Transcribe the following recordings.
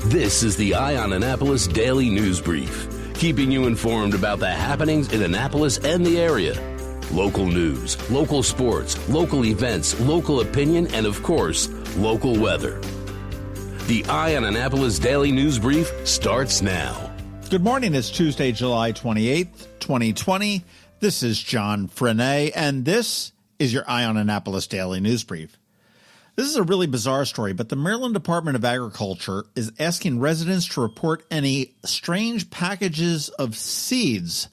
This is the Eye on Annapolis Daily News Brief, keeping you informed about the happenings in Annapolis and the area. Local news, local sports, local events, local opinion, and of course, local weather. The Eye on Annapolis Daily News Brief starts now. Good morning. It's Tuesday, July 28th, 2020. This is John Frenaye, and this is your Eye on Annapolis Daily News Brief. This is a really bizarre story, but the Maryland Department of Agriculture is asking residents to report any strange packages of seeds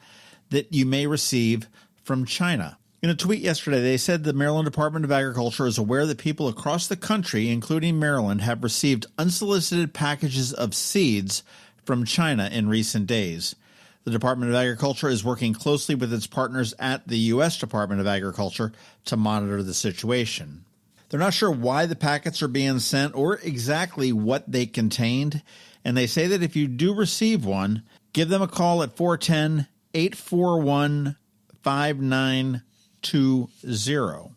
that you may receive from China. In a tweet yesterday, they said the Maryland Department of Agriculture is aware that people across the country, including Maryland, have received unsolicited packages of seeds from China in recent days. The Department of Agriculture is working closely with its partners at the U.S. Department of Agriculture to monitor the situation. They're not sure why the packets are being sent or exactly what they contained, and they say that if you do receive one, give them a call at 410-841-5920.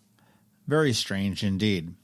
Very strange indeed.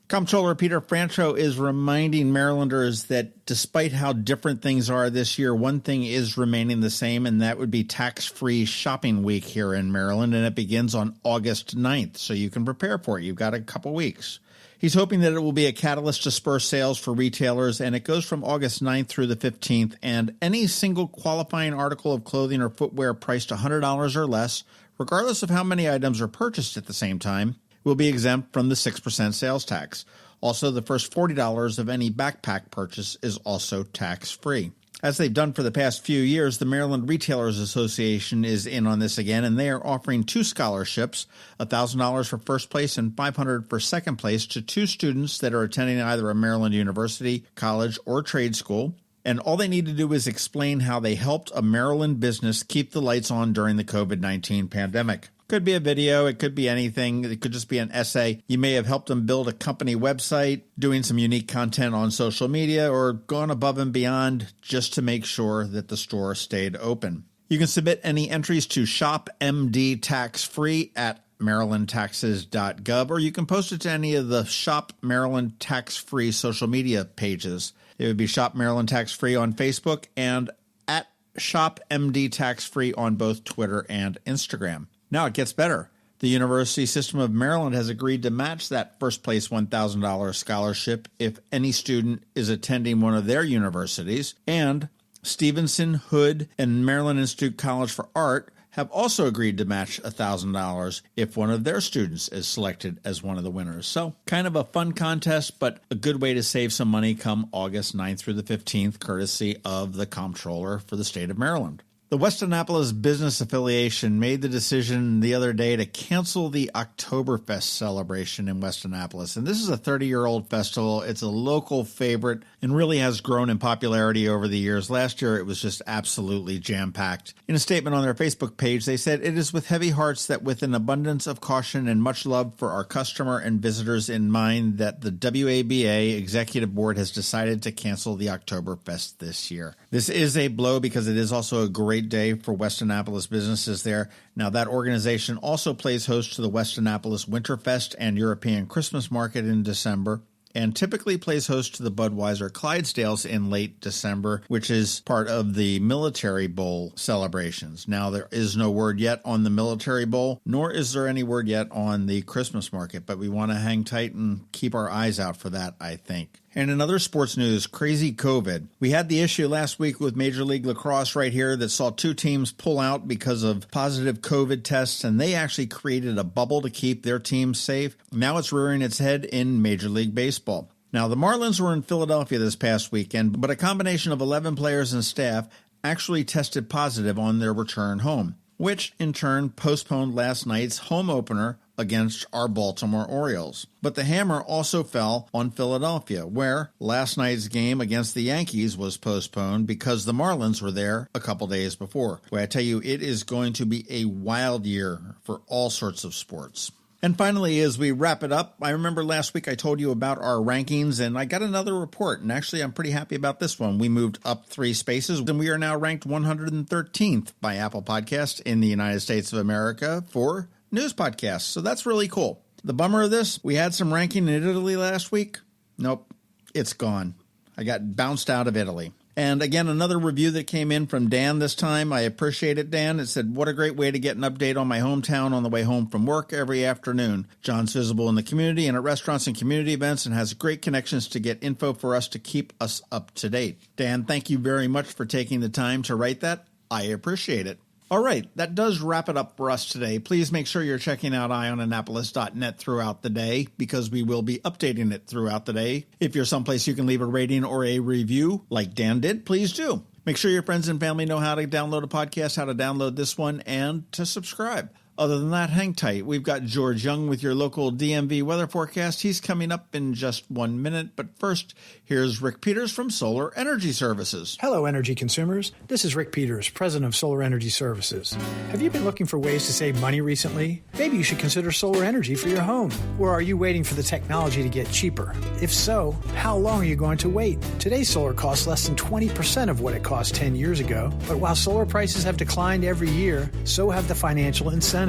Comptroller Peter Francho is reminding Marylanders that despite how different things are this year, one thing is remaining the same, and that would be tax-free shopping week here in Maryland, and it begins on August 9th, so you can prepare for it. You've got a couple weeks. He's hoping that it will be a catalyst to spur sales for retailers, and it goes from August 9th through the 15th, and any single qualifying article of clothing or footwear priced $100 or less, regardless of how many items are purchased at the same time, will be exempt from the 6% sales tax. Also, the first $40 of any backpack purchase is also tax-free. As they've done for the past few years, the Maryland Retailers Association is in on this again, and they are offering two scholarships, $1,000 for first place and $500 for second place, to two students that are attending either a Maryland university, college, or trade school. And all they need to do is explain how they helped a Maryland business keep the lights on during the COVID-19 pandemic. Could be a video, it could be anything, it could just be an essay. You may have helped them build a company website, doing some unique content on social media, or gone above and beyond just to make sure that the store stayed open. You can submit any entries to Shop MD Tax Free at marylandtaxes.gov, or you can post it to any of the Shop Maryland Tax Free social media pages. It would be Shop Maryland Tax Free on Facebook and at Shop MD Tax Free on both Twitter and Instagram. Now it gets better. The University System of Maryland has agreed to match that first place $1,000 scholarship if any student is attending one of their universities. And Stevenson, Hood, and Maryland Institute College for Art have also agreed to match $1,000 if one of their students is selected as one of the winners. So kind of a fun contest, but a good way to save some money come August 9th through the 15th, courtesy of the Comptroller for the state of Maryland. The West Annapolis Business Affiliation made the decision the other day to cancel the OKTOBERFEST celebration in West Annapolis. And this is a 30-year-old festival. It's a local favorite and really has grown in popularity over the years. Last year, it was just absolutely jam-packed. In a statement on their Facebook page, they said, "It is with heavy hearts that with an abundance of caution and much love for our customer and visitors in mind that the WABA Executive Board has decided to cancel the OKTOBERFEST this year." This is a blow because it is also a great day for West Annapolis businesses there. Now, that organization also plays host to the West Annapolis Winterfest and European Christmas Market in December, and typically plays host to the Budweiser Clydesdales in late December, which is part of the Military Bowl celebrations. Now, there is no word yet on the Military Bowl, nor is there any word yet on the Christmas market, but we want to hang tight and keep our eyes out for that, I think. And in other sports news, crazy COVID. We had the issue last week with Major League Lacrosse right here that saw two teams pull out because of positive COVID tests, and they actually created a bubble to keep their teams safe. Now it's rearing its head in Major League Baseball. Now, the Marlins were in Philadelphia this past weekend, but a combination of 11 players and staff actually tested positive on their return home, which in turn postponed last night's home opener against our Baltimore Orioles. But the hammer also fell on Philadelphia, where last night's game against the Yankees was postponed because the Marlins were there a couple days before. Well, I tell you, it is going to be a wild year for all sorts of sports. And finally, as we wrap it up, I remember last week I told you about our rankings, and I got another report, and actually I'm pretty happy about this one. We moved up 3 spaces, and we are now ranked 113th by Apple Podcasts in the United States of America for news podcasts, so that's really cool. The bummer of this, we had some ranking in Italy last week. Nope, it's gone. I got bounced out of Italy. And again, another review that came in from Dan this time. I appreciate it, Dan. It said, what a great way to get an update on my hometown on the way home from work every afternoon. John's visible in the community and at restaurants and community events and has great connections to get info for us to keep us up to date. Dan, thank you very much for taking the time to write that. I appreciate it. All right, that does wrap it up for us today. Please make sure you're checking out eyeonannapolis.net throughout the day because we will be updating it throughout the day. If you're someplace you can leave a rating or a review like Dan did, please do. Make sure your friends and family know how to download a podcast, how to download this one, and to subscribe. Other than that, hang tight. We've got George Young with your local DMV weather forecast. He's coming up in just 1 minute. But first, here's Rick Peters from Solar Energy Services. Hello, energy consumers. This is Rick Peters, president of Solar Energy Services. Have you been looking for ways to save money recently? Maybe you should consider solar energy for your home. Or are you waiting for the technology to get cheaper? If so, how long are you going to wait? Today's solar costs less than 20% of what it cost 10 years ago. But while solar prices have declined every year, so have the financial incentives.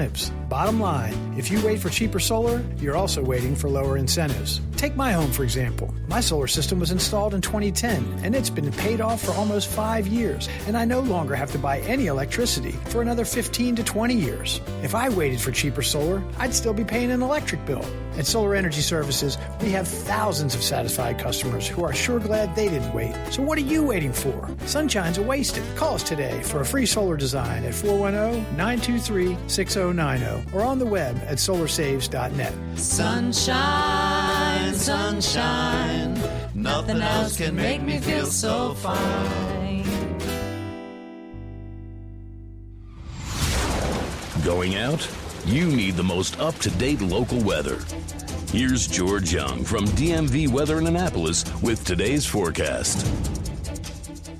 Bottom line, if you wait for cheaper solar, you're also waiting for lower incentives. Take my home, for example. My solar system was installed in 2010, and it's been paid off for almost 5 years, and I no longer have to buy any electricity for another 15 to 20 years. If I waited for cheaper solar, I'd still be paying an electric bill. At Solar Energy Services, we have thousands of satisfied customers who are sure glad they didn't wait. So what are you waiting for? Sunshine's a wasted. Call us today for a free solar design at 410-923-6090 or on the web at solarsaves.net. Sunshine, sunshine, nothing else can make me feel so fine. Going out? You need the most up-to-date local weather. Here's George Young from DMV Weather in Annapolis with today's forecast.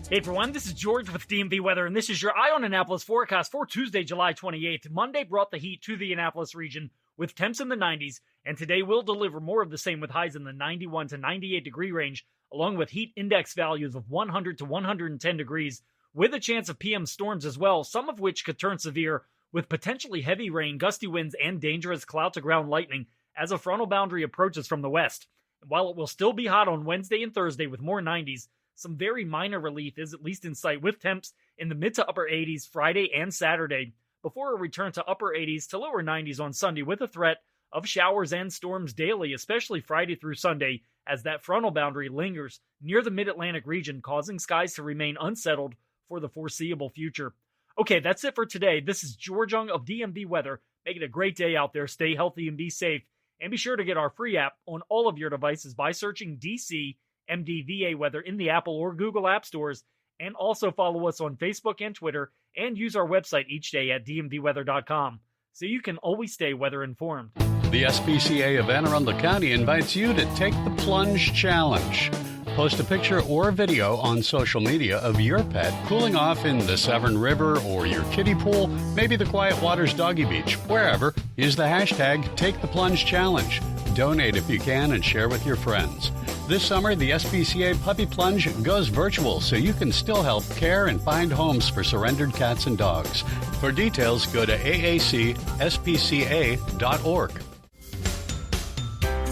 Hey everyone, this is George with DMV Weather, and this is your Eye on Annapolis forecast for Tuesday, July 28th. Monday brought the heat to the Annapolis region with temps in the 90s, and today will deliver more of the same with highs in the 91 to 98 degree range, along with heat index values of 100 to 110 degrees, with a chance of PM storms as well, some of which could turn severe, with potentially heavy rain, gusty winds, and dangerous cloud-to-ground lightning as a frontal boundary approaches from the west. And while it will still be hot on Wednesday and Thursday with more 90s, some very minor relief is at least in sight with temps in the mid to upper 80s Friday and Saturday, before a return to upper 80s to lower 90s on Sunday with a threat of showers and storms daily, especially Friday through Sunday, as that frontal boundary lingers near the mid-Atlantic region, causing skies to remain unsettled for the foreseeable future. Okay, that's it for today. This is George Young of DMV Weather. Make it a great day out there. Stay healthy and be safe. And be sure to get our free app on all of your devices by searching DC MDVA Weather in the Apple or Google App Stores. And also follow us on Facebook and Twitter. And use our website each day at dmvweather.com so you can always stay weather informed. The SPCA of Anne Arundel County invites you to take the Plunge Challenge. Post a picture or video on social media of your pet cooling off in the Severn River or your kiddie pool, maybe the Quiet Waters Doggy Beach, wherever. Use the hashtag #TakeThePlungeChallenge. Donate if you can and share with your friends. This summer, the SPCA Puppy Plunge goes virtual so you can still help care and find homes for surrendered cats and dogs. For details, go to aacspca.org.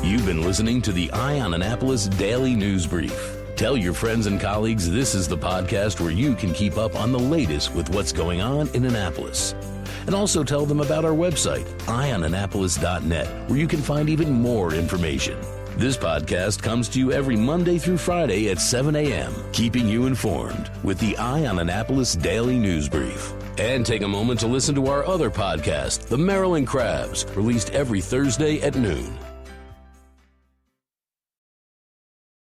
You've been listening to the Eye on Annapolis Daily News Brief. Tell your friends and colleagues this is the podcast where you can keep up on the latest with what's going on in Annapolis. And also tell them about our website, eyeonannapolis.net, where you can find even more information. This podcast comes to you every Monday through Friday at 7 a.m., keeping you informed with the Eye on Annapolis Daily News Brief. And take a moment to listen to our other podcast, The Maryland Crabs, released every Thursday at noon.